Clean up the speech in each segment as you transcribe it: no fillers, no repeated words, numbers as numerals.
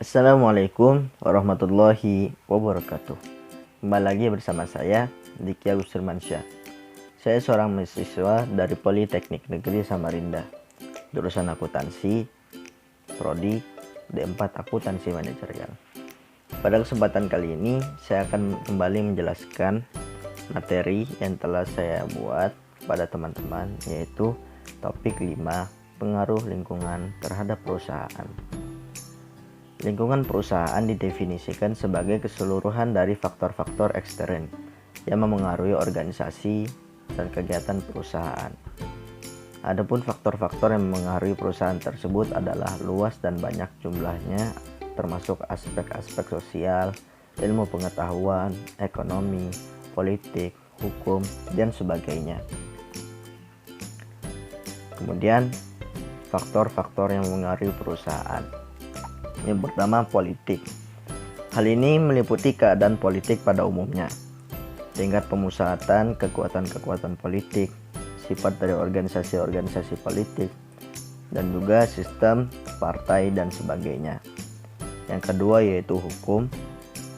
Assalamualaikum warahmatullahi wabarakatuh. Kembali lagi bersama saya, Diki Agus Firmansyah. Saya seorang mahasiswa dari Politeknik Negeri Samarinda, jurusan akuntansi, prodi D4 Akuntansi Manajerial. Pada kesempatan kali ini, saya akan kembali menjelaskan materi yang telah saya buat kepada teman-teman, yaitu topik 5, pengaruh lingkungan terhadap perusahaan. Lingkungan perusahaan didefinisikan sebagai keseluruhan dari faktor-faktor ekstern yang memengaruhi organisasi dan kegiatan perusahaan. Adapun faktor-faktor yang memengaruhi perusahaan tersebut adalah luas dan banyak jumlahnya, termasuk aspek-aspek sosial, ilmu pengetahuan, ekonomi, politik, hukum, dan sebagainya. Kemudian, faktor-faktor yang memengaruhi perusahaan. Yang pertama, politik. Hal ini meliputi keadaan politik pada umumnya, tingkat pemusatan, kekuatan-kekuatan politik, sifat dari organisasi-organisasi politik, dan juga sistem partai dan sebagainya. Yang kedua yaitu hukum.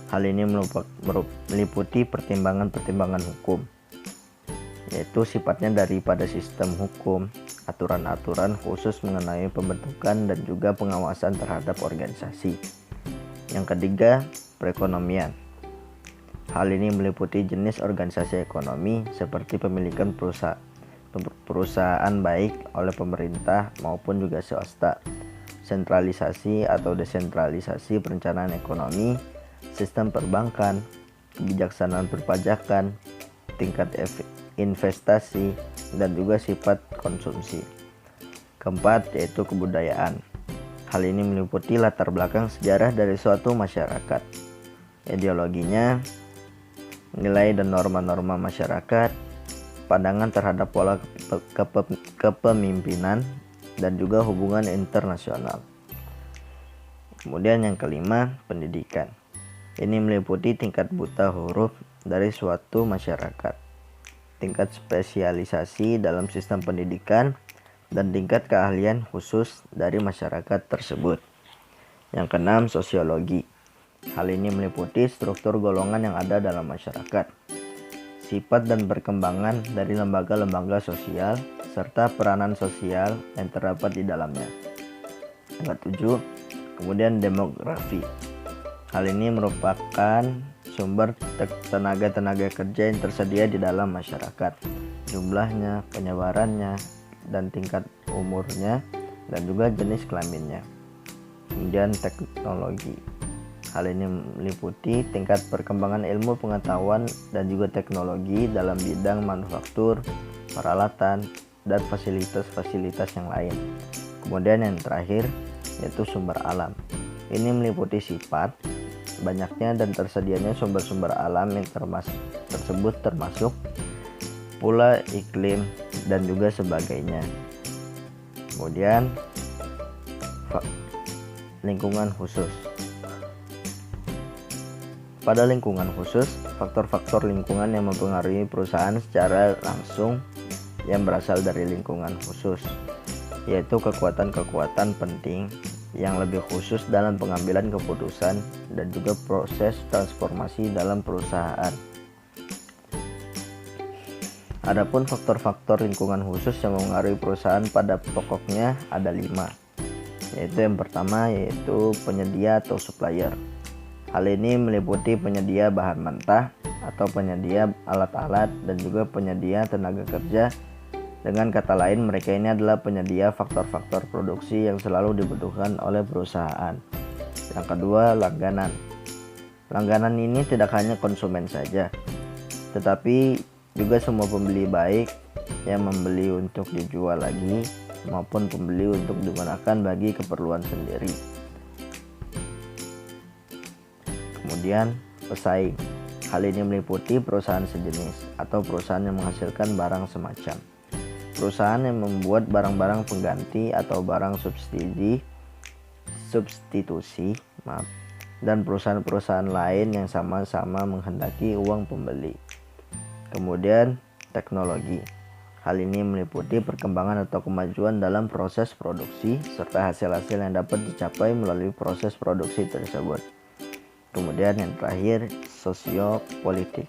Hal ini meliputi pertimbangan-pertimbangan hukum, yaitu sifatnya daripada sistem hukum, aturan-aturan khusus mengenai pembentukan dan juga pengawasan terhadap organisasi. Yang ketiga, perekonomian. Hal ini meliputi jenis organisasi ekonomi seperti pemilikan perusahaan baik oleh pemerintah maupun juga swasta, sentralisasi atau desentralisasi perencanaan ekonomi, sistem perbankan, kebijaksanaan perpajakan, tingkat investasi, dan juga sifat konsumsi. Keempat yaitu kebudayaan. Hal ini meliputi latar belakang sejarah dari suatu masyarakat, ideologinya, nilai dan norma-norma masyarakat, pandangan terhadap pola kepemimpinan, dan juga hubungan internasional. Kemudian yang kelima, pendidikan. Ini meliputi tingkat buta huruf dari suatu masyarakat, tingkat spesialisasi dalam sistem pendidikan, dan tingkat keahlian khusus dari masyarakat tersebut. Yang keenam, sosiologi. Hal ini meliputi struktur golongan yang ada dalam masyarakat, sifat dan perkembangan dari lembaga-lembaga sosial, serta peranan sosial yang terdapat di dalamnya. Yang ketujuh, kemudian demografi. Hal ini merupakan sumber tenaga kerja yang tersedia di dalam masyarakat, jumlahnya, penyebarannya, dan tingkat umurnya, dan juga jenis kelaminnya. Kemudian teknologi. Hal ini meliputi tingkat perkembangan ilmu pengetahuan dan juga teknologi dalam bidang manufaktur, peralatan, dan fasilitas-fasilitas yang lain. Kemudian yang terakhir yaitu sumber alam. Ini meliputi sifat, banyaknya dan tersedianya sumber-sumber alam yang termasuk pula iklim dan juga sebagainya. Kemudian lingkungan khusus. Pada lingkungan khusus, faktor-faktor lingkungan yang mempengaruhi perusahaan secara langsung yang berasal dari lingkungan khusus, yaitu kekuatan-kekuatan penting yang lebih khusus dalam pengambilan keputusan dan juga proses transformasi dalam perusahaan. Adapun faktor-faktor lingkungan khusus yang mempengaruhi perusahaan pada pokoknya ada 5, yaitu yang pertama yaitu penyedia atau supplier. Hal ini meliputi penyedia bahan mentah atau penyedia alat-alat dan juga penyedia tenaga kerja. Dengan kata lain, mereka ini adalah penyedia faktor-faktor produksi yang selalu dibutuhkan oleh perusahaan. Yang kedua, langganan. Langganan ini tidak hanya konsumen saja, tetapi juga semua pembeli, baik yang membeli untuk dijual lagi maupun pembeli untuk digunakan bagi keperluan sendiri. Kemudian, pesaing. Hal ini meliputi perusahaan sejenis atau perusahaan yang menghasilkan barang semacam. Perusahaan yang membuat barang-barang pengganti atau barang substitusi, dan perusahaan-perusahaan lain yang sama-sama menghendaki uang pembeli. Kemudian teknologi. Hal ini meliputi perkembangan atau kemajuan dalam proses produksi serta hasil-hasil yang dapat dicapai melalui proses produksi tersebut. Kemudian yang terakhir, sosiopolitik.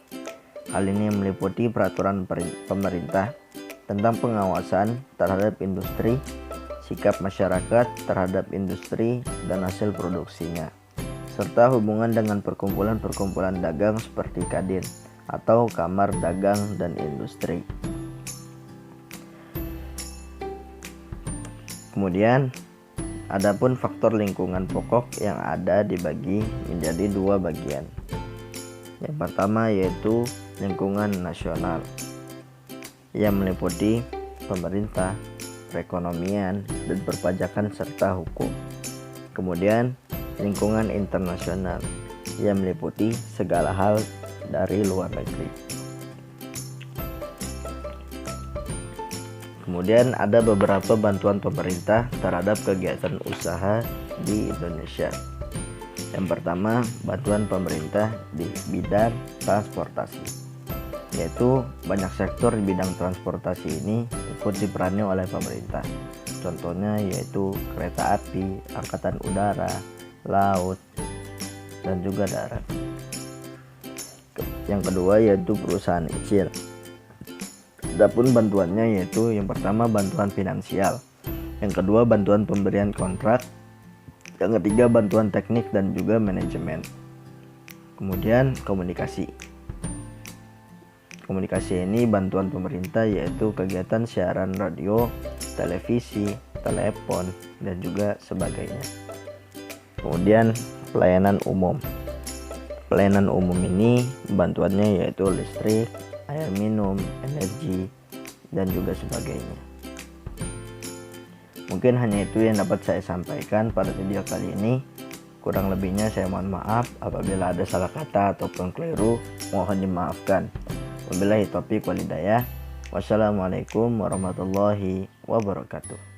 Hal ini meliputi peraturan pemerintah tentang pengawasan terhadap industri, sikap masyarakat terhadap industri dan hasil produksinya, serta hubungan dengan perkumpulan-perkumpulan dagang seperti Kadin atau Kamar Dagang dan Industri. Kemudian, adapun faktor lingkungan pokok yang ada dibagi menjadi dua bagian. Yang pertama yaitu lingkungan nasional, yang meliputi pemerintah, perekonomian, dan perpajakan serta hukum. Kemudian, lingkungan internasional, yang meliputi segala hal dari luar negeri. Kemudian ada beberapa bantuan pemerintah terhadap kegiatan usaha di Indonesia. Yang pertama, bantuan pemerintah di bidang transportasi, yaitu banyak sektor di bidang transportasi ini ikut diperani oleh pemerintah. Contohnya yaitu kereta api, angkatan udara, laut, dan juga darat. Yang kedua yaitu perusahaan kecil. Adapun bantuannya yaitu yang pertama bantuan finansial, yang kedua bantuan pemberian kontrak, yang ketiga bantuan teknik dan juga manajemen. Kemudian komunikasi. Komunikasi ini bantuan pemerintah yaitu kegiatan siaran radio, televisi, telepon, dan juga sebagainya. Kemudian pelayanan umum. Pelayanan umum ini bantuannya yaitu listrik, air minum, energi, dan juga sebagainya. Mungkin hanya itu yang dapat saya sampaikan pada video kali ini. Kurang lebihnya saya mohon maaf apabila ada salah kata ataupun keliru, mohon dimaafkan. Wabillahi taufiq wal hidayah. Wassalamualaikum warahmatullahi wabarakatuh.